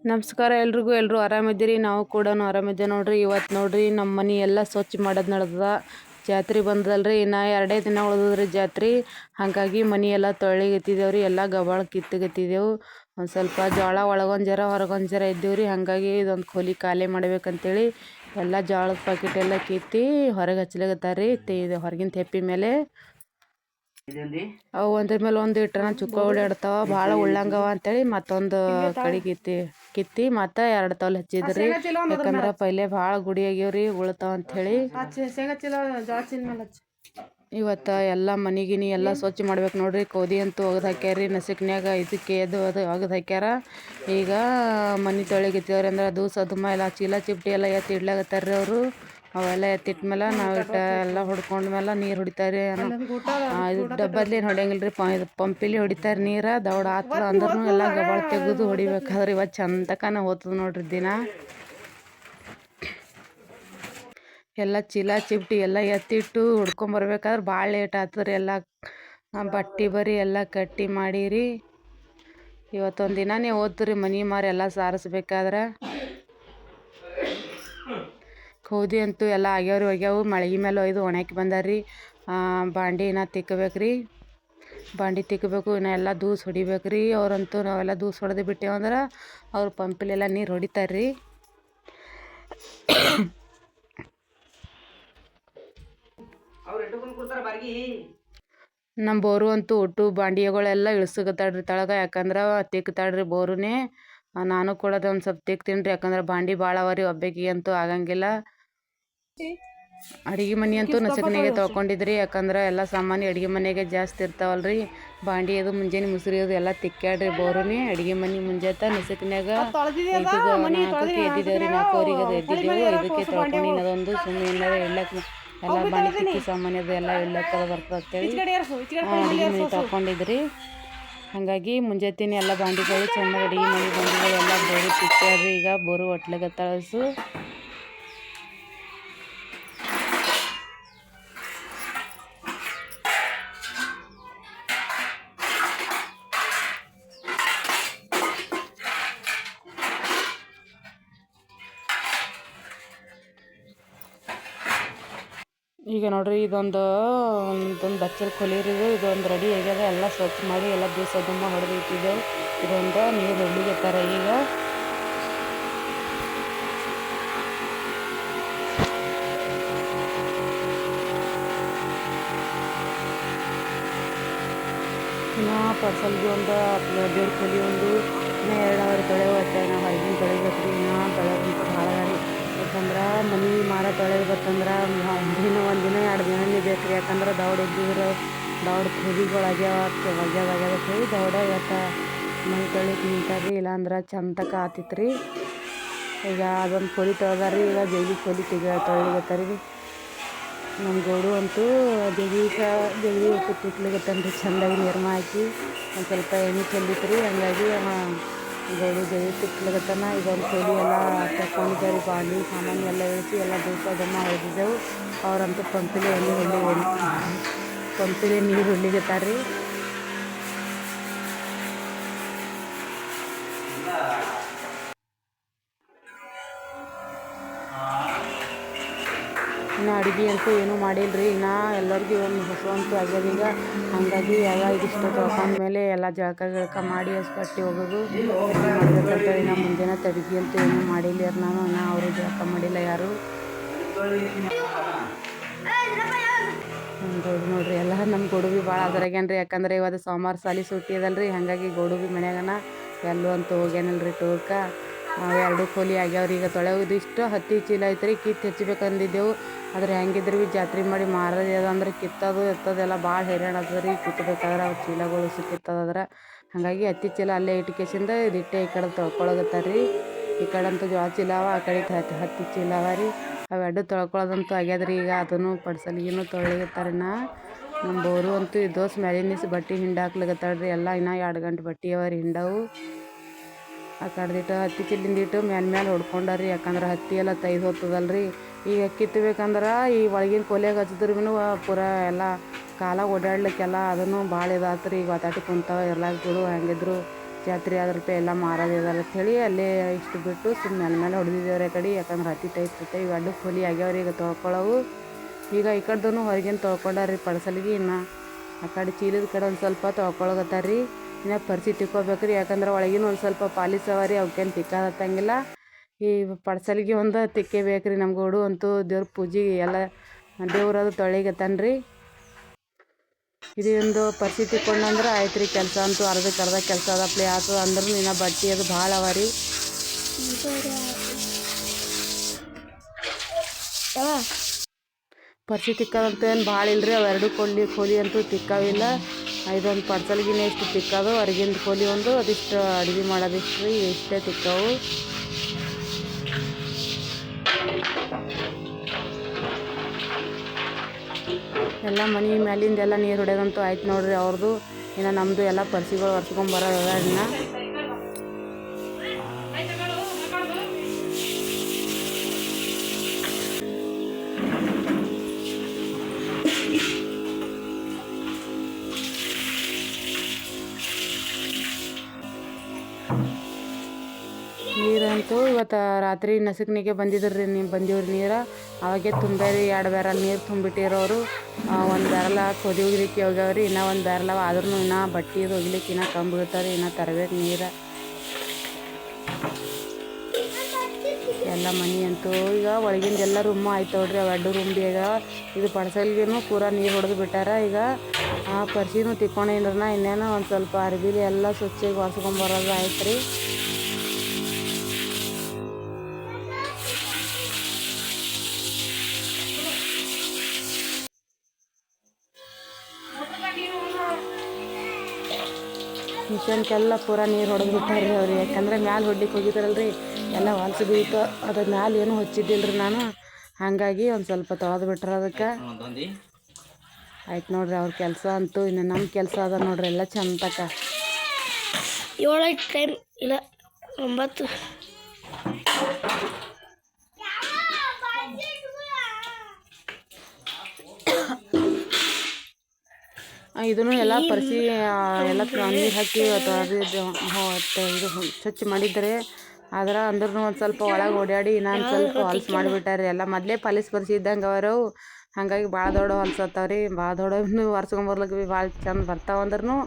ನಮಸ್ಕಾರ ಎಲ್ರಿಗೂ. ಎಲ್ಲರೂ ಆರಾಮಿದ್ದೀರಿ? ನಾವು ಕೂಡ ಆರಾಮಿದ್ದೆ ನೋಡ್ರಿ. ಇವತ್ತು ನೋಡ್ರಿ ನಮ್ಮ ಮನೆ ಎಲ್ಲ ಸ್ವಚ್ಛ ಮಾಡೋದು ನಡೆದ. ಜಾತ್ರೆ ಬಂದದಲ್ರಿ, ಇನ್ನು 2 ದಿನ ಉಳಿದ್ರಿ ಜಾತ್ರೆ. ಹಾಗಾಗಿ ಮನೆ ಎಲ್ಲ ತೊಳಿಗತ್ತಿದ್ದೇವ್ರಿ. ಎಲ್ಲ ಗಬಾಳ ಕಿತ್ತಗತ್ತಿದ್ದೆವು. ಒಂದು ಸ್ವಲ್ಪ ಜೋಳ ಒಳಗೊಂದು ಜರ ಹೊರಗೊಂದು ಜರ ಇದ್ದೀವ್ರಿ. ಹಾಗಾಗಿ ಇದೊಂದು ಕೋಲಿ ಖಾಲಿ ಮಾಡ್ಬೇಕಂತೇಳಿ ಎಲ್ಲ ಜೋಳದ ಪಾಕೆಟ್ ಎಲ್ಲ ಕಿತ್ತಿ ಹೊರಗೆ ಹಚ್ಲಾಗತ್ತಾರ್ರಿ. ಇದು ಹೊರಗಿನ ತೆಪ್ಪಿ ಮೇಲೆ ಅವು ಒಂದ್ರ ಮೇಲೆ ಒಂದು ಇಟ್ಟನ ಚುಕ್ಕ ಓಡಾಡ್ತಾವ, ಭಾಳ ಉಳ್ಳಂಗವ ಅಂತೇಳಿ ಮತ್ತೊಂದು ಕಡೆ ಕಿತ್ತಿ ಮತ್ತೆ 2 ತೋಲ್ ಹಚ್ಚಿದ್ರಿ. ಯಾಕಂದ್ರೆ ಪೈಲೆ ಭಾಳ ಗುಡಿ ಆಗ್ಯಾವ್ರಿ ಉಳ್ತಾವ ಅಂಥೇಳಿ. ಇವತ್ತು ಎಲ್ಲ ಮನೆಗಿನಿ ಎಲ್ಲ ಸ್ವಚ್ಛ ಮಾಡ್ಬೇಕು ನೋಡ್ರಿ. ಕೋದಿ ಅಂತೂ ಒಗ್ದು ಹಾಕ್ಯಾರಿ, ನಸಿಕ್ನ್ಯಾಗ ಇದಕ್ಕೆ ಅದು ಒಗ್ದು ಹಾಕ್ಯಾರ. ಈಗ ಮನೆ ತೊಳಿಗತ್ತೇವ್ರಿ. ಅಂದ್ರೆ ಅದು ಸದುಮ ಎಲ್ಲ ಚೀಲ ಚಿಪ್ಟಿ ಎಲ್ಲ ಎತ್ತಿ ಇಡ್ಲಾಗತ್ತಾರ್ರಿ ಅವರು. ಅವೆಲ್ಲ ಎತ್ತಿಟ್ಮೇಲೆ ನಾವು ಎಲ್ಲ ಹೊಡ್ಕೊಂಡ್ಮೇಲೆ ನೀರು ಹೊಡಿತಾರೆ. ಇದು ಡಬ್ಬದ್ಲಿ ಏನು ಹೊಡೆಯಂಗಿಲ್ಲ ರೀ, ಇದು ಪಂಪಿಲಿ ಹೊಡಿತಾರೆ ನೀರು. ದೌಡ ಆತ್ರ ಅಂದ್ರೂ ಎಲ್ಲ ಗಬಾಳ ತೆಗೆದು ಹೊಡಿಬೇಕಾದ್ರೆ ಇವತ್ತು ಚಂದಕನ ಹೋಗ್ತದೆ ನೋಡ್ರಿ ದಿನ. ಎಲ್ಲ ಚೀಲ ಚಿಪ್ಟಿ ಎಲ್ಲ ಎತ್ತಿಟ್ಟು ಹೊಡ್ಕೊಂಬರ್ಬೇಕಾದ್ರೆ ಭಾಳ ಲೇಟ್ ಆಗ್ತದ್ರಿ. ಎಲ್ಲ ಬಟ್ಟೆ ಬರಿ ಎಲ್ಲ ಕಟ್ಟಿ ಮಾಡಿರಿ. ಇವತ್ತೊಂದು ದಿನನೇ ಓದ್ತೀರಿ ಮನೆ ಮಾರಿ ಎಲ್ಲ ಸಾರಿಸ್ಬೇಕಾದ್ರೆ. ಕೋದಿ ಅಂತೂ ಎಲ್ಲ ಆಗ್ಯಾವು. ಮಳೆಗೆ ಮೇಲೆ ಒಯ್ದು ಒಣಾಕಿ ಬಂದಾರ್ರಿ. ಬಾಂಡಿ ಇನ್ನು ತಿಕ್ಕಬೇಕ್ರಿ. ಬಾಂಡಿ ತಿಕ್ಕಬೇಕು, ಇನ್ನು ಎಲ್ಲ ದೂಸ್ ಹೊಡಿಬೇಕ್ರಿ. ಅವ್ರಂತೂ ನಾವೆಲ್ಲ ದೂಸ್ ಹೊಡೆದು ಬಿಟ್ಟೇವಂದ್ರೆ ಅವ್ರು ಪಂಪಿಲೆಲ್ಲ ನೀರು ಹೊಡಿತಾರ್ರಿ. ನಮ್ಮ ಬೋರು ಅಂತೂ ಒಟ್ಟು ಬಾಂಡಿಗಳೆಲ್ಲ ಇಳಿಸ್ಕತ್ತಾಳ್ರಿ ತಳಗ. ಯಾಕಂದ್ರೆ ತಿಕ್ತಾಳ್ರಿ ಬೋರುನೇ. ನಾನು ಕೂಡ ಒಂದು ಸ್ವಲ್ಪ ತಿಕ್ತೀನಿ ರೀ. ಯಾಕಂದ್ರೆ ಬಾಂಡಿ ಭಾಳ ಅವರಿ, ಒಬ್ಬಾಕಿಗೆ ಅಂತೂ ಆಗಂಗಿಲ್ಲ. ಅಡುಗೆ ಮನೆ ಅಂತೂ ನಸಕನೆಗೆ ತೊಳ್ಕೊಂಡಿದ್ರಿ. ಯಾಕಂದ್ರೆ ಎಲ್ಲ ಸಾಮಾನು ಅಡುಗೆ ಮನೆಗೆ ಜಾಸ್ತಿ ಇರ್ತಾವಲ್ರಿ. ಬಾಂಡಿ ಅದು ಮುಂಜಾನೆ ಮುಸ್ರಿ ಅದು ಎಲ್ಲ ತಿಕ್ಕಾಡ್ರಿ ಬೋರುನೇ. ಅಡುಗೆ ಮನೆ ಮುಂಜಾತ ನಸಕನ್ಯಾಗ 4ಕ್ಕೆ ಎದ್ದಿದ್ದೇವ್ರಿ. 4ವರೆಗೆ ಅದು ಎದ್ದಿದ್ದೆವು. 5ಕ್ಕೆ ತೊಳ್ಕೊಂಡು ಇನ್ನದೊಂದು ಸುಮ್ಮನೆ ಏನಾರ ಇಡ್ಲಕ್ಕೆ ಎಲ್ಲ ಬಾಂಡಿ ತಿಕ್ಕಿ ಸಾಮಾನು ಅದು ಎಲ್ಲ ಇಡ್ಲಕ್ಕೆ ಬರ್ತದೆ ಅಂತೇಳಿ ಅಡುಗೆ ಮನೆ ತೊಳ್ಕೊಂಡಿದ್ರಿ. ಹಾಗಾಗಿ ಮುಂಜಾತಿನ ಎಲ್ಲ ಬಾಂಡಿಗಳು ಚೆನ್ನಾಗಿ ಅಡುಗೆ ಮನೆ ಬಾಂಡಿಗಳು ಎಲ್ಲ ಬೋರು ತಿಕ್ಕ್ಯಾಡ್ರಿ. ಈಗ ಬೋರು ಒಟ್ಲಾಗತ್ತಳಸು. ಈಗ ನೋಡ್ರಿ ಇದೊಂದು ಬಚ್ಚಲ್ ಕೊಲಿರಿದು ಇದೊಂದು ರೆಡಿ ಆಗ್ಯದ. ಎಲ್ಲ ಸ್ವಚ್ಛ ಮಾಡಿ ಎಲ್ಲ ದಿವಸ ದುಮ್ಮ ಹೊಡೆದು ಇಟ್ಟಿದ್ದೆವು. ಇದೊಂದು ನೀರು ಹೊಡ್ಲಿಕತ್ತಾರ ಈಗ. ಇನ್ನು ಪರ್ಸಲ್ಗೆ ಒಂದು ದೇವ್ರ ಕೊಲಿ ಒಂದು ಇನ್ನೂ 2 ಅವರ್ ತೊಳೆವು ಅಷ್ಟೇ. ನಾವು ಹೊರಗಿನ ತೊಳಿಬೇಕ್ರಿ. ಇನ್ನೂ ತೊಳೆದಂತೂ ಭಾಳ ರೀ. ಯಾಕಂದ್ರೆ ಮನೆ ಮಾರ ತೊಳೆದು ಬರ್ತಂದ್ರೆ ಒಂದು ದಿನ 2 ದಿನನೇ ಬೇಕು ರೀ. ಯಾಕಂದ್ರೆ ದೌಡ್ ಇದ್ದಿದ್ರೆ ದೌಡ್ ಕುದಿಗಳು ಆಗ್ಯಾವ ದೌಡ ಇವತ್ತು ಮನೆ ತೊಳಿಕ್ ನಿಂತಾರ್ರಿ. ಇಲ್ಲಾಂದ್ರೆ ಚಂದಕ ಆತಿತ್ತು ರೀ. ಈಗ ಅದೊಂದು ಕೊಲಿ ತೊಳೆದಾರಿ. ಈಗ ಜಗಿ ಕೊಲಿ ತೊಳಿಗತ್ತಾರಿ. ನಮ್ಮ ಗೋಡು ಅಂತೂ ಜಗಿ ಉಪ್ಪು ತಿಕ್ಲಿಗತ್ತನ್ರಿ. ಚೆಂದಾಗಿ ನಿರ್ಮ ಹಾಕಿ ಒಂದು ಸ್ವಲ್ಪ ಎಣ್ಣೆ ಚೆಲ್ಲಿತ್ರಿ. ಹಂಗಾಗಿ ಗೋಡು ಜಗಿ ತಿಕ್ಲಿಗತ್ತನ. ಇದೊಂದು ಕೊಲಿ ಎಲ್ಲ ತಕ್ಕೊಂಡಿದ್ದಾರೆ. ಬಾಂಡಿ ಸಾಮಾನು ಎಲ್ಲ ಇಳಿಸಿ ಎಲ್ಲ ದಿವಸ ದಮ್ಮ ಹೊಡೆದಿದ್ದೆವು. ಅವರಂತೂ ಪಂಪಿಲೆ ನೀರು ಹೊಡ್ಲಿಗತ್ತಾರ್ರಿ. ಇನ್ನು ಅಡುಗೆ ಅಂತೂ ಏನೂ ಮಾಡಿಲ್ರಿ. ಇನ್ನು ಎಲ್ಲರಿಗೂ ಒಂದು ಹೊಸವಂತೂ ಆಗ್ಯದ ಈಗ. ಹಾಗಾಗಿ ಎಲ್ಲ ಇದಿಷ್ಟು ತೊಳ್ಕೊಂಡ್ಮೇಲೆ ಎಲ್ಲ ಜಳಕ ಮಾಡಿ ಬಟ್ಟೆ ಹೋಗೋದು ಮಾಡಬೇಕಂತೇಳಿ ನಾವು ಮುಂಜಾನೆ ಅಡುಗೆ ಅಂತೂ ಏನೂ ಮಾಡಿಲ್ಲ. ನಾನು ಅವರು ಜಳಕ ಮಾಡಿಲ್ಲ ಯಾರು. ಗೋಡು ನೋಡ್ರಿ ಎಲ್ಲ ನಮ್ಮ ಗೋಡು ಭೀ ಭಾಳ ಅದರಾಗೇನ್ರಿ. ಯಾಕಂದ್ರೆ ಇವತ್ತು ಸೋಮವಾರ ಸಾಲಿ ಸುಟ್ಟಿ ಅದಲ್ರಿ. ಹಾಗಾಗಿ ಗೋಡು ಭೀ ಮನ್ಯಾಗನ ಎಲ್ಲೂ ಅಂತೂ ಹೋಗ್ಯಾನಲ್ರಿ ಟೂರ್ಕ. 2 ಕೋಲಿ ಆಗ್ಯಾವ್ರಿ. ಈಗ ತೊಳೆಯೋದು ಇಷ್ಟು 10 ಚೀಲ ಐತ್ರಿ. ಕಿತ್ತು ಹಚ್ಬೇಕಂದಿದ್ದೆವು. ಆದರೆ ಹೆಂಗಿದ್ರು ಭೀ ಜಾತ್ರೆ ಮಾಡಿ ಮಾರೋದು ಅದಂದ್ರೆ ಕಿತ್ತೋದು ಎತ್ತೋದೆಲ್ಲ ಭಾಳ ಹೈರಾಣ ಆಗ್ತದೆ ರೀ. ಕಿತ್ತಬೇಕಾದ್ರೆ ಅವು ಚೀಲಗಳು ಕಿತ್ತೋದ್ರೆ ಹಾಗಾಗಿ 10 ಚೀಲ ಅಲ್ಲೇ ಇಟ್ಕೇಸಿಂದ ಇದಿಟ್ಟೆ ಈ ಕಡೆ ತೊಳ್ಕೊಳಗತ್ತಾರ್ರಿ. ಈ ಕಡೆ ಅಂತೂ ಜೋಳ ಚೀಲ ಅವ, ಆ ಕಡೆ 10 ಚೀಲ ಅವ ರೀ. ಅವೆರಡು ತೊಳ್ಕೊಳ್ಳೋದಂತೂ ಆಗ್ಯದ್ರಿ. ಈಗ ಅದನ್ನು ಪಡ್ಸಲಿಗೆನೂ ತೊಳಿಗತ್ತಾರನ್ನ. ನಮ್ಮ ಬೋರು ಅಂತೂ ದೋಸ್ ಮ್ಯಾಲಿನಿಸ್ ಬಟ್ಟೆ ಹಿಂಡಾಕ್ಲಿಗತ್ತಾಳ್ರಿ. ಎಲ್ಲ ಇನ್ನೂ 2 ಗಂಟೆ ಬಟ್ಟೆ ಅವರಿ ಹಿಂಡವು. ಆ ಕಡ್ದಿಟ್ಟು 10 ಚೀಲಿಂದಿಟ್ಟು ಮೇಲೆ ಹೊಡ್ಕೊಂಡಾರಿ. ಯಾಕಂದ್ರೆ ಹತ್ತಿ ಎಲ್ಲ ತೈದು ಹೋಗ್ತದಲ್ರಿ. ಈಗ ಕಿತ್ತಬೇಕಂದ್ರೆ ಈ ಒಳಗಿನ ಕೊಲೆಗೆ ಹಚ್ಚಿದ್ರು ಭೀ ಪೂರ ಎಲ್ಲ ಕಾಲ ಓಡಾಡ್ಲಿಕ್ಕೆಲ್ಲ ಅದನ್ನು ಭಾಳ ಇದಾತ್ರಿ. ಈಗ ಒತ್ತಾಟಿ ಕುಂತಾವ ಇರ್ಲಾಕ ಬಿಡು. ಹೆಂಗಿದ್ರು ಜಾತ್ರೆ ಆದ್ರಲ್ಪ ಎಲ್ಲ ಮಾರೋದು ಇದಲ್ಲ ಅಂಥೇಳಿ ಅಲ್ಲೇ ಇಷ್ಟು ಬಿಟ್ಟು ಸುಮ್ಮನೆ ಮೇಲೆ ಹೊಡೆದಿದ್ದೇವ್ರೆ ಕಡೆ, ಯಾಕಂದ್ರೆ ಹತ್ತಿ ಟೈಪ್ ಇವು ಅಡ್ಡು ಖೋಲಿ ಆಗ್ಯಾವ್ರಿ ಈಗ ತೊಳ್ಕೊಳ್ಳೋವು. ಈಗ ಈ ಕಡೆದೂ ಹೊರಗಿನ ತೊಳ್ಕೊಂಡಾರ್ರಿ ಪಡ್ಸಲಿಗೆ. ಇನ್ನು ಆ ಕಡೆ ಚೀಲದ ಕಡೆ ಒಂದು ಸ್ವಲ್ಪ ತೊಳ್ಕೊಳಗತ್ತಾರ್ರಿ. ಇನ್ನು ಪರಿಚಿ ತಿಕ್ಕೋಬೇಕ್ರಿ, ಯಾಕಂದ್ರೆ ಒಳಗಿನ ಒಂದು ಸ್ವಲ್ಪ ಪಾಲಿಸ್ ಅವ ರೀ, ಅವಕ್ಕೇನು ತಿಕ್ಕಾದತ್ತಂಗಿಲ್ಲ. ಈ ಪಡ್ಸಲಿಗೆ ಒಂದು ತಿಕ್ಕೇಬೇಕ್ರಿ. ನಮ್ಮ ಗೋಡು ಅಂತೂ ದೇವ್ರ ಪೂಜೆ ಎಲ್ಲ ದೇವ್ರದು ತೊಳಿಗತ್ತಾನ್ರಿ. ಇದೊಂದು ಪರಿಚಿ ತಿಕ್ಕೊಂಡ್ರೆ ಆಯ್ತು ರೀ, ಕೆಲಸ ಅಂತೂ ಅರ್ಧ ಕೆಲಸ ಅದಪ್ಲೆ ಆಯ್ತು. ಅಂದ್ರೂ ಇನ್ನು ಬಟ್ಟೆ ಅದು ಭಾಳ ಅವ ರೀ. ಪರಿಚಿ ತಿಕ್ಕೋದಂತೂ ಏನು ಭಾಳ ಇಲ್ರಿ, ಅವೆರಡು ಕೋಲಿ ಅಂತೂ ತಿಕ್ಕಾವಿಲ್ಲ. ಇದೊಂದು ಪಡ್ಸಲ್ಗಿನ ಎಷ್ಟು ತಿಕ್ಕೋದು, ಹೊರಗಿಂದ ಕೋಲಿ ಒಂದು ಅದಿಷ್ಟು ಅಡುಗೆ ಮಾಡೋದಿಷ್ಟು ರೀ, ಇಷ್ಟೇ ತಿಕ್ಕವು. ಎಲ್ಲ ಮನೆ ಮ್ಯಾಲಿಂದೆಲ್ಲ ನೀರು ಹೊಡೆಯೋದಂತೂ ಆಯ್ತು ನೋಡ್ರಿ ಅವ್ರದ್ದು. ಇನ್ನು ನಮ್ಮದು ಎಲ್ಲ ಪರಿಚಿಗಳು ಒರೆಸ್ಕೊಂಬರೋದ ಇನ್ನು. ನೀರಂತೂ ಇವತ್ತು ರಾತ್ರಿ ನಸುಕ್ನಿಗೆ ಬಂದಿದ್ರಿ, ಬಂದಿವ್ರಿ ನೀರು. ಅವಾಗೆ ತುಂಬ್ಯಾರಿ, 2 ಬ್ಯಾರಲ್ ನೀರು ತುಂಬಿಟ್ಟಿರೋರು. 1 ಬ್ಯಾರಲ ಕೊದಿ ಹೋಗ್ಲಿಕ್ಕೆ ಹೋಗ್ಯಾವ್ರಿ, ಇನ್ನೂ 1 ಬ್ಯಾರಲ್ ಆದ್ರೂ ಇನ್ನೂ ಬಟ್ಟೆ ಹೋಗ್ಲಿಕ್ಕೆ ಇನ್ನೂ ಕಮ್ಮಿ ಬೀಳ್ತಾರೆ, ಇನ್ನೂ ತರಬೇಕು ನೀರು. ಎಲ್ಲ ಮನೆ ಅಂತೂ ಈಗ ಒಳಗಿಂದ ಎಲ್ಲ ರೂಮು ಆಯ್ತು ನೋಡ್ರಿ, ಅವು 2 ರೂಮ್ ಬಿ ಈಗ. ಇದು ಪಡ್ಸಲ್ಗೂ ಪೂರಾ ನೀರು ಹೊಡೆದು ಬಿಟ್ಟಾರ. ಈಗ ಆ ಪರಿಚಿನೂ ತಿಕ್ಕೊಂಡಿದ್ರನ ಇನ್ನೇನೋ ಒಂದು ಸ್ವಲ್ಪ ಅರ್ಬಿಲಿ ಎಲ್ಲ ಸ್ವಚ್ಛಗೆ ಒರೆಸ್ಕೊಂಬರೋದು ಆಯ್ತು ರೀ. ಮಿಷನ್ಗೆಲ್ಲ ಪೂರಾ ನೀರು ಹೊಡೆದು ಬಿಟ್ಟಾರ್ರಿ ಅವ್ರು, ಯಾಕಂದ್ರೆ ಮ್ಯಾಲೆ ಹೊಡ್ಲಿಕ್ಕೆ ಹೋಗಿದ್ದಾರಲ್ರಿ, ಎಲ್ಲ ಹೊಲ್ಸು ಬೀಳ್ತು. ಅದ್ರ ಮ್ಯಾಲೆ ಏನೂ ಹೊಚ್ಚಿದ್ದಿಲ್ರಿ ನಾನು, ಹಾಗಾಗಿ ಒಂದು ಸ್ವಲ್ಪ ತೊಳೆದು ಬಿಟ್ರೆ ಅದಕ್ಕೆ ಆಯ್ತು ನೋಡ್ರಿ ಅವ್ರ ಕೆಲಸ ಅಂತೂ. ಇನ್ನು ನಮ್ಮ ಕೆಲಸ ಅದ ನೋಡ್ರಿ ಎಲ್ಲ ಚಂದಕ್ಕ 7 ಟೈಮ್ ಇಲ್ಲ 9. ಇದನ್ನು ಎಲ್ಲ ಪರಿಸಿ ಎಲ್ಲ ನೀರು ಹಾಕಿ ಇದು ಸ್ವಚ್ಛ ಮಾಡಿದ್ದಾರೆ. ಆದ್ರೆ ಅಂದ್ರೂ ಒಂದು ಸ್ವಲ್ಪ ಒಳಗೆ ಓಡಾಡಿ ಇನ್ನೊಂದು ಸ್ವಲ್ಪ ಹೊಲ್ಸು ಮಾಡಿಬಿಟ್ಟಾರೆ. ಎಲ್ಲ ಮೊದಲೇ ಪರಿಸಿ ಇದ್ದಂಗೆ ಅವರು, ಹಾಗಾಗಿ ಭಾಳ ದೊಡ್ಡ ಹೊಲ್ಸತ್ತಾವ್ರಿ. ಭಾಳ ದೊಡ್ಡವೂ ಒರೆಸ್ಕೊಂಬರ್ಲಿಕ್ಕೆ ಭೀ ಭಾಳ ಚಂದ ಬರ್ತಾವಂದ್ರೂ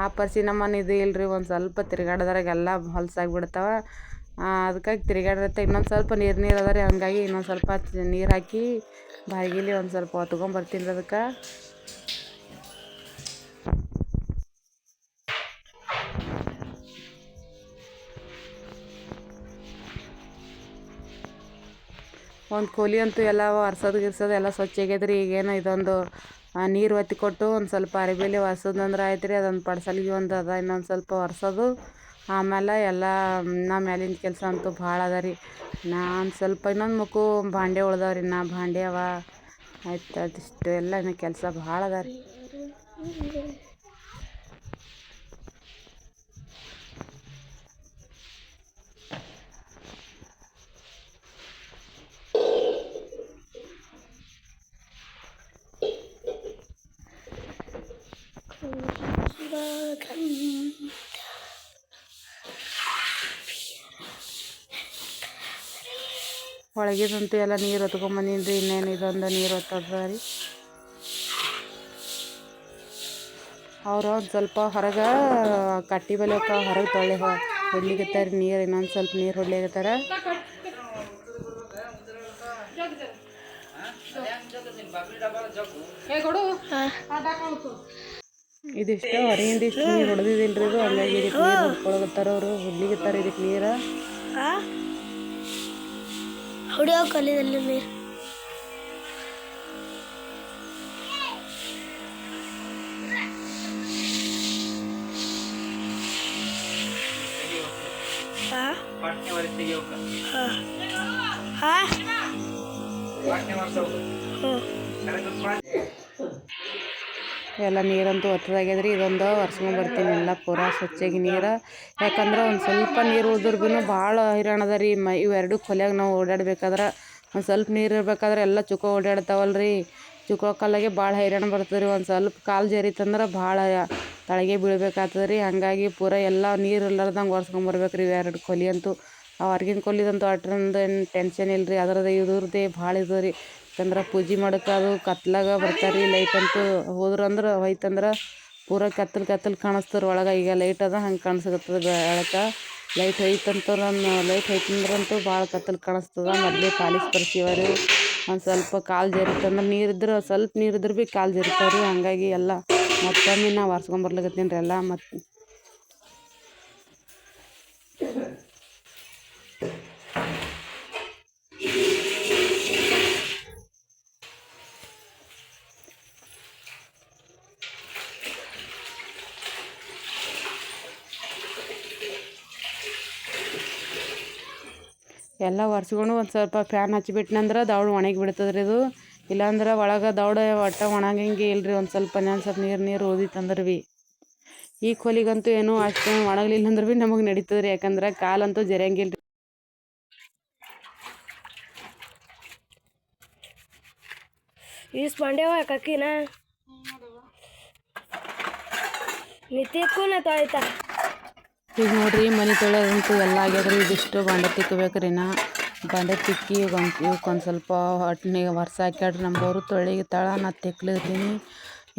ಆ ಪರಿಸಿ ನಮ್ಮನೆ ಇದು ಇಲ್ರಿ, ಒಂದು ಸ್ವಲ್ಪ ತಿರುಗಾಡೋದ್ರಾಗೆಲ್ಲ ಹೊಲ್ಸಾಗಿಬಿಡ್ತಾವ. ಅದಕ್ಕಾಗಿ ತಿರುಗಾಡತ್ತೆ ಇನ್ನೊಂದು ಸ್ವಲ್ಪ ನೀರು ಅದ ರೀ, ಹಂಗಾಗಿ ಇನ್ನೊಂದು ಸ್ವಲ್ಪ ನೀರು ಹಾಕಿ ಬಾಯಿಗಿಲಿ ಒಂದು ಸ್ವಲ್ಪ ಹೊತ್ಕೊಂಬರ್ತೀನಿ ರೀ ಅದಕ್ಕೆ. ಒಂದು ಕೋಲಿ ಅಂತೂ ಎಲ್ಲ ಒರ್ಸೋದು ಗಿರ್ಸೋದು ಎಲ್ಲ ಸ್ವಚ್ಛ ಆಗೈತ್ರಿ. ಈಗೇನು ಇದೊಂದು ನೀರು ಒತ್ತಿ ಕೊಟ್ಟು ಒಂದು ಸ್ವಲ್ಪ ಅರಿಬೇಲಿ ಒರ್ಸೋದಂದ್ರೆ ಆಯ್ತು ರೀ. ಅದೊಂದು ಪಡ್ಸಲ್ಗೆ ಒಂದು ಅದ, ಇನ್ನೊಂದು ಸ್ವಲ್ಪ ಒರ್ಸೋದು. ಆಮೇಲೆ ಎಲ್ಲ ನಾ ಮ್ಯಾಲಿನ ಕೆಲಸ ಅಂತೂ ಭಾಳ ಅದ ರೀ. ನಾನು ಸ್ವಲ್ಪ ಇನ್ನೊಂದು ಮುಕ್ಕು ಭಾಂಡೆ ಉಳ್ದವ್ರಿ, ನಾ ಭಾಂಡೆ ಅವ ಆಯ್ತು. ಅದಿಷ್ಟು ಎಲ್ಲ ಇನ್ನು ಕೆಲಸ ಭಾಳ ಅದ ರೀ. ಒಳಗಿದಂತೂ ಎಲ್ಲ ನೀರು ಹೊತ್ಕೊಂಬಂದಿನಿ ರೀ. ಇನ್ನೇನು ಇದೊಂದು ನೀರು ಹೊತ್ತದ ರೀ. ಅವ್ರು ಒಂದು ಸ್ವಲ್ಪ ಹೊರಗೆ ಕಟ್ಟಿ ಬಲೆ ಹೊರಗೆ ಹೊಡ್ಲಿಕತ್ತಾರ ನೀರು. ಇನ್ನೊಂದು ಸ್ವಲ್ಪ ನೀರು ಹೊಡ್ಲಿಕತ್ತಾರ. ಇದಿಷ್ಟು ಹೊರಗಿಂದ ಇಷ್ಟು ನೀರು ಹೊಡೆದಿದ್ದಿಲ್ರಿ ಇದು, ಹಂಗಾಗಿ ಇದಕ್ಕೆ ನೀರು ಹೊಡ್ಕೊಳಕತ್ತಾರ ಅವರು, ಹೊಡ್ಲಿಕತ್ತಾರ ಇದಕ್ಕೆ ನೀರು. ಹೊಡಿಯೋ ಕಲ್ಲಿದಲ್ಲಿ ನೀರು ಎಲ್ಲ ನೀರಂತೂ ಒತ್ತದಾಗ್ಯದ್ರಿ. ಇದೊಂದು ಒರೆಸ್ಕೊಂಬರ್ತೀನಿ ಎಲ್ಲ ಪೂರಾ ಸ್ವಚ್ಛಾಗಿ ನೀರು. ಯಾಕಂದ್ರೆ ಒಂದು ಸ್ವಲ್ಪ ನೀರು ಉಳಿದ್ರು ಭೀ ಭಾಳ ಹೈರಾಣದ ರೀ. ಇವೆರಡು ಕೊಲೆಯಾಗ ನಾವು ಓಡಾಡ್ಬೇಕಾದ್ರೆ ಒಂದು ಸ್ವಲ್ಪ ನೀರು ಇರ್ಬೇಕಾದ್ರೆ ಎಲ್ಲ ಚುಕ್ಕ ಓಡಾಡ್ತಾವಲ್ರಿ. ಚುಕ್ಕ ಕಲ್ಲಾಗೆ ಭಾಳ ಹೈರಾಣ ಬರ್ತದೆ ರೀ. ಒಂದು ಸ್ವಲ್ಪ ಕಾಲು ಜರಿತಂದ್ರೆ ಭಾಳ ತಳಗೆ ಬೀಳ್ಬೇಕಾಗ್ತದೆ ರೀ. ಹಾಗಾಗಿ ಪೂರ ಎಲ್ಲ ನೀರು ಇಲ್ಲಾರ್ದಂಗೆ ಒರೆಸ್ಕೊಂಬರ್ಬೇಕು ರೀ 2 ಕೊಲಿ ಅಂತೂ. ಆ ಹೊರ್ಗಿನ ಕೊಲಿದಂತೂ ಅಟ್ರಂದು ಏನು ಟೆನ್ಷನ್ ಇಲ್ಲ ರೀ. ಇದ್ರದ್ದೇ ಭಾಳ ಇದು ರೀ. ಯಾಕಂದ್ರೆ ಪೂಜೆ ಮಾಡೋಕೆ ಅದು ಕತ್ಲಾಗ ಬರ್ತಾರೆ ರೀ. ಲೈಟ್ ಅಂತೂ ಹೋದ್ರಂದ್ರೆ ಹೋಯ್ತಂದ್ರೆ ಪೂರ ಕತ್ತಲು ಕಾಣಿಸ್ತದೆ ಒಳಗೆ. ಈಗ ಲೈಟ್ ಅದ ಹಂಗೆ ಕಾಣಿಸ್ಕತ್ತದ ಬೆಳಕ. ಲೈಟ್ ಹೋಯ್ತಂದ್ರಂತೂ ಭಾಳ ಕತ್ತಲು ಕಾಣಿಸ್ತದ. ಮೊದಲೇ ಪಾಲಿಸ್ ಬರ್ಸಿವರಿ. ಒಂದು ಸ್ವಲ್ಪ ಕಾಲು ಜರಿತಂದ್ರೆ ನೀರಿದ್ರೆ ಸ್ವಲ್ಪ ನೀರಿದ್ರೆ ಭೀ ಕಾಲು ಜರಿತಾವೆ ರೀ. ಹಂಗಾಗಿ ಎಲ್ಲ ಮತ್ತೊಮ್ಮೆ ನಾವು ಒರೆಸ್ಕೊಂಬರ್ಲಿಕತ್ತೀನಿ ರೀ ಎಲ್ಲ. ಮತ್ತು ಎಲ್ಲ ಒರೆಸ್ಕೊಂಡು ಒಂದು ಸ್ವಲ್ಪ ಫ್ಯಾನ್ ಹಚ್ಚಿಬಿಟ್ನಂದ್ರೆ ದೌಡ್ ಒಣಗಿ ಬಿಡ್ತದೆ ರೀ ಇದು. ಇಲ್ಲಾಂದ್ರೆ ಒಳಗೆ ದೌಡ ಒಟ್ಟು ಒಣಗಂಗೆ ಇಲ್ಲ ರೀ. ಒಂದು ಸ್ವಲ್ಪ ನೀರು ಓದಿತ್ತಂದ್ರೆ ಭೀ. ಈ ಕೊಲಿಗಂತೂ ಏನೂ ಅಷ್ಟು ಒಣಗಲಿಲ್ಲ ಅಂದ್ರೆ ಭೀ ನಮಗೆ ನಡೀತದೆ ರೀ. ಯಾಕಂದ್ರೆ ಕಾಲಂತೂ ಜರಿಯಂಗಿಲ್ಲ ರೀ. ಯೂಸ್ ಮಾಡ್ಯಾವ ಕಕ್ಕಿನ ನಿತ್ಯಕ್ಕೂ ತೊಳಿತಾ. ಈಗ ನೋಡ್ರಿ ಮನೆ ತೊಳೆದಂತೂ ಎಲ್ಲ ಆಗ್ಯದ್ರಿ. ಇದಿಷ್ಟು ಬಾಂಡೆ ತಿಕ್ಕಬೇಕ್ರಿ. ಬಾಂಡೆ ತಿಕ್ಕಿ ಇವಕ್ಕೊಂದು ಸ್ವಲ್ಪ ಹೊಟ್ಟೆಗೆ ವರ್ಷ ಹಾಕ್ಯಾಡ್ರಿ ನಮ್ಮವರು. ತೊಳಿತಾಳ ನಾ ತಿಕ್ಲಿದ್ದೀನಿ.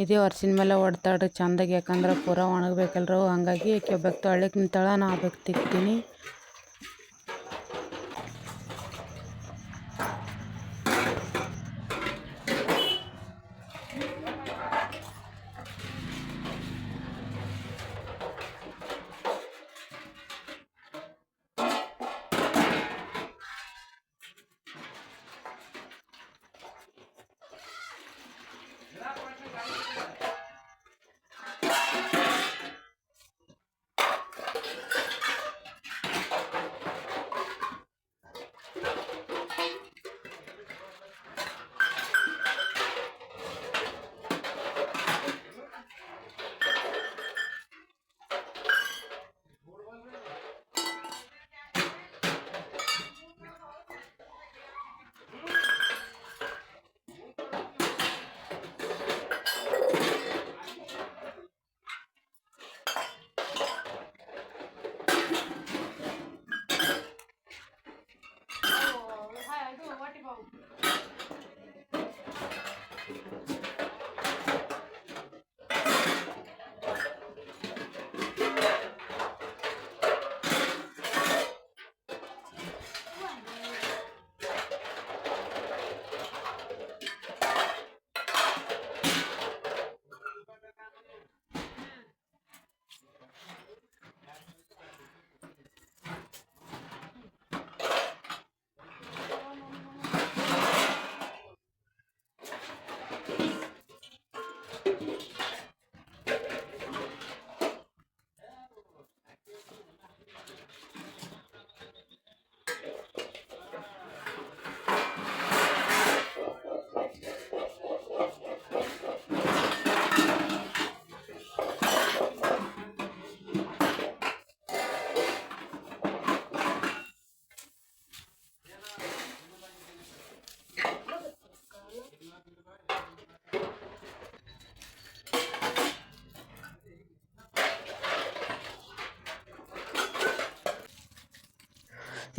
ಇದೇ ವರ್ಷಿನ ಮೇಲೆ ಹೊಡ್ತಾಳ್ರಿ ಚಂದಾಗಿ. ಯಾಕಂದ್ರೆ ಪೂರ ಒಣಗಬೇಕಲ್ರಿ. ಹಾಗಾಗಿ ಆಕೆ ಒಬ್ಬಾಕಿ ತೊಳಿಲಿಕ್ಕೆ ನಿಂತಾಳ, ನಾ ಒಬ್ಬಾಕಿ ತಿಕ್ತೀನಿ.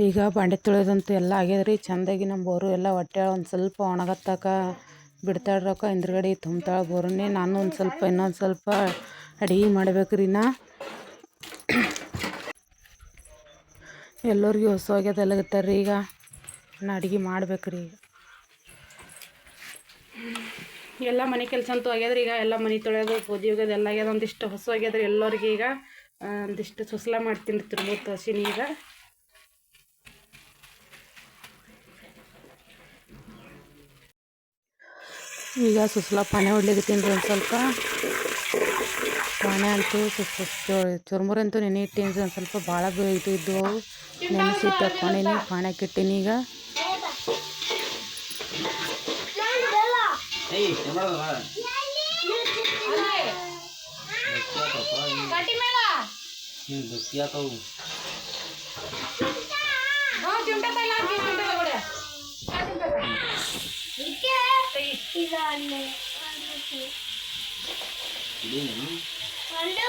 ಈಗ ಬಾಂಡೆ ತೊಳೆದಂತೂ ಎಲ್ಲ ಆಗ್ಯದ್ರಿ ಚಂದಾಗಿ. ನಮ್ಮ ಬೋರು ಎಲ್ಲ ಹೊಟ್ಟೆ ಒಂದು ಸ್ವಲ್ಪ ಒಣಗತ್ತಕ ಬಿಡ್ತಾಳ್ರಕ್ಕ. ಹಿಂದ್ಗಡೆ ತುಂಬ್ತಾಳೆ ಬೋರನ್ನೇ. ನಾನು ಇನ್ನೊಂದು ಸ್ವಲ್ಪ ಅಡುಗೆ ಮಾಡ್ಬೇಕ್ರಿ. ಎಲ್ಲರಿಗೂ ಹೊಸ ಆಗ್ಯದ ಎಲ್ಲಗತ್ತಾರ್ರಿ. ಈಗ ನಾ ಅಡುಗೆ ಮಾಡ್ಬೇಕ್ರಿ. ಎಲ್ಲ ಮನೆ ಕೆಲಸ ಅಂತೂ ಆಗ್ಯದ್ರಿ. ಈಗ ಎಲ್ಲ ಮನೆ ತೊಳೆಯೋದು ಪೂಜೆ ಹೋಗೋದು ಎಲ್ಲ ಆಗ್ಯದ. ಒಂದಿಷ್ಟು ಹೊಸ ಆಗ್ಯದ್ರಿ ಎಲ್ಲರಿಗೆ. ಈಗ ಒಂದಿಷ್ಟು ಸುಸ್ಲ ಮಾಡ್ತೀನಿ ರೀ ತಿರ್ಬೋದು ಹಸಿನಿ. ಈಗ ಸುಸ್ಲ ಪಾನೆ ಹೊಡ್ಲಿಕತ್ತೀನಿ ರೀ. ಒಂದು ಸ್ವಲ್ಪ ಪಾನೆ ಅಂತೂ ಚುರ್ಮುರಂತೂ ನೆನೆ ಇಟ್ಟೀನಿ ರೀ. ಒಂದು ಸ್ವಲ್ಪ ಭಾಳ ಇದ್ದು ನೆನೆಸಿ ತಕ್ಕೊಂಡಿನಿ, ಪಾಣ್ಯಾಕೆ ಇಟ್ಟೀನಿ. ಈಗ ಈಗ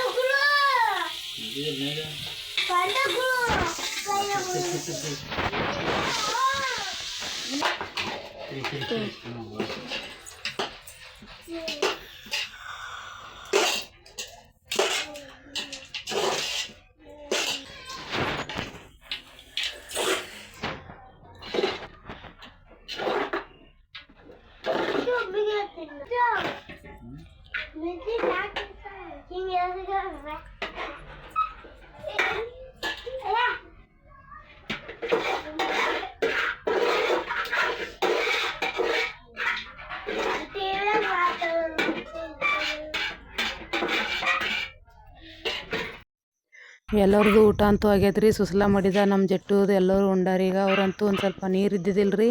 ಎಲ್ಲರದು ಊಟ ಅಂತೂ ಆಗೈತ್ರಿ. ಸುಸ್ಲಾ ಮಾಡಿದ ನಮ್ಮ ಜಟ್ಟುದು ಎಲ್ಲರೂ ಉಂಡಾರ. ಈಗ ಅವ್ರಂತೂ ಒಂದು ಸ್ವಲ್ಪ ನೀರು ಇದ್ದಿದ್ದಿಲ್ರಿ,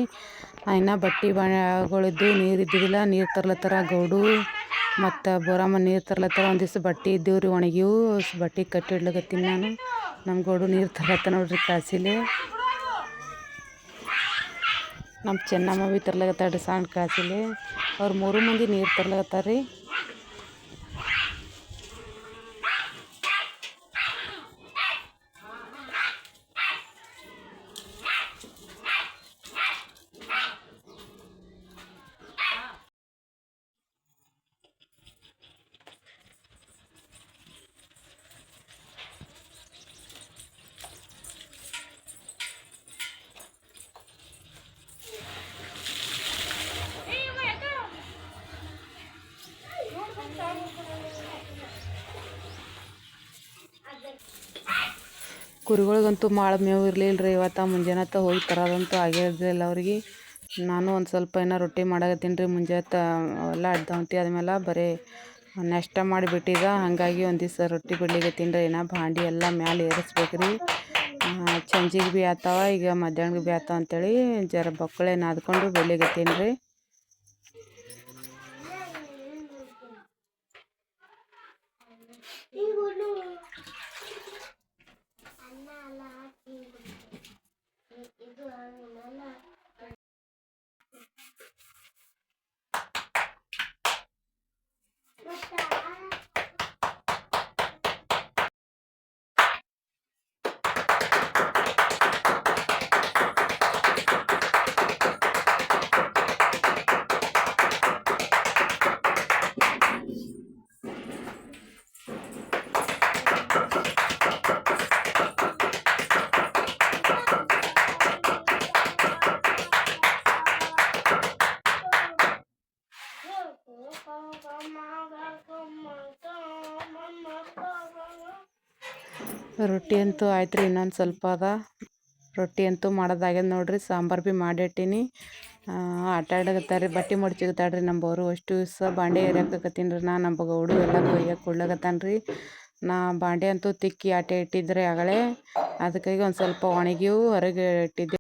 ಇನ್ನು ಬಟ್ಟೆ ಬಾಣಗಳಿದ್ದು ನೀರು ಇದ್ದಿದ್ದಿಲ್ಲ. ನೀರು ತರ್ಲತ್ತಾರ ಗೌಡು ಮತ್ತು ಬೋರಮ್ಮ ನೀರು ತರ್ಲತ್ತಾರ. ಒಂದಿವ್ಸ ಬಟ್ಟೆ ಇದ್ದೀವಿ ರೀ ಒಣಗಿವು, ಬಟ್ಟೆ ಕಟ್ಟಿಡ್ಲಕತ್ತೀನಿ ನಾನು. ನಮ್ಮ ಗೌಡು ನೀರು ತರ್ಲತ್ತ ನೋಡ್ರಿ ಕಾಸಿಲೆ. ನಮ್ಮ ಚೆನ್ನಮ್ಮ ಭೀ ತರ್ಲಕತ್ತಾಳ್ರಿ ಸಣ್ಣ ಕಾಸಿಲೆ. ಅವ್ರು 3 ಮಂದಿ ನೀರು ತರ್ಲಕತ್ತಾರ ರೀ. ಕುರಿಗಳಿಗಂತೂ ಭಾಳ ಮೇವು ಇರಲಿಲ್ಲ ರೀ. ಇವತ್ತು ಮುಂಜಾನೆ ಹೋಗಿ ತರೋದಂತೂ ಆಗಿರಲಿಲ್ಲ ಅವ್ರಿಗೆ. ನಾನು ಒಂದು ಸ್ವಲ್ಪ ಏನೋ ರೊಟ್ಟಿ ಮಾಡಕತ್ತೀನಿ ರೀ. ಮುಂಜಾನೆ ಎಲ್ಲ ಅಡ್ಡಾವಂತಿ ಆದಮೇಲೆ ಬರೀ ನಾಷ್ಟ ಮಾಡಿಬಿಟ್ಟಿದ್ದ. ಹಾಗಾಗಿ ಒಂದು ದಿವ್ಸ ರೊಟ್ಟಿ ಬಿಡ್ಲಿಕತ್ತೀನಿ ರೀ. ಏನೋ ಭಾಂಡಿ ಎಲ್ಲ ಮ್ಯಾಲೆ ಏರಿಸ್ಬೇಕು ರೀ. ಸಂಜೆಗೆ ಭೀ ಆತಾವ, ಈಗ ಮಧ್ಯಾಹ್ನಕ್ಕೆ ಭೀ ಆತಾವ ಅಂತೇಳಿ ಜರ ಬಕ್ಕಳೆ ನಾದ್ಕೊಂಡು ಬಿಡ್ಲಿಕತ್ತೀನಿ ರೀ. ರೊಟ್ಟಿ ಅಂತೂ ಆಯ್ತು ರೀ, ಇನ್ನೊಂದು ಸ್ವಲ್ಪ ಅದ. ರೊಟ್ಟಿ ಅಂತೂ ಮಾಡೋದಾಗ್ಯದ ನೋಡ್ರಿ. ಸಾಂಬಾರು ಭೀ ಮಾಡಿಟ್ಟಿನಿ. ಆಟ ಆಡಕತ್ತಾರೆ, ಬಟ್ಟೆ ಮಡ್ಚಿಕತ್ತಾಳ್ರಿ ನಂಬವರು. ಅಷ್ಟು ದಿವಸ ಬಾಂಡೆ ಏರ್ಯಾಕತ್ತೀನಿ ರೀ ನಾನು. ನಮ್ಮ ಗೌಡು ಎಲ್ಲ ಕೊಯ್ಯಕ್ಕೆ ಕೊಡ್ಲಕತ್ತಾನ ರೀ. ನಾ ಬಾಂಡೆ ಅಂತೂ ತಿಕ್ಕಿ ಆಟೆ ಇಟ್ಟಿದ್ರೆ ಆಗಲೇ, ಅದಕ್ಕಾಗಿ ಒಂದು ಸ್ವಲ್ಪ ಒಣಗಿವು ಹೊರಗೆ ಇಟ್ಟಿದ್ದೆ.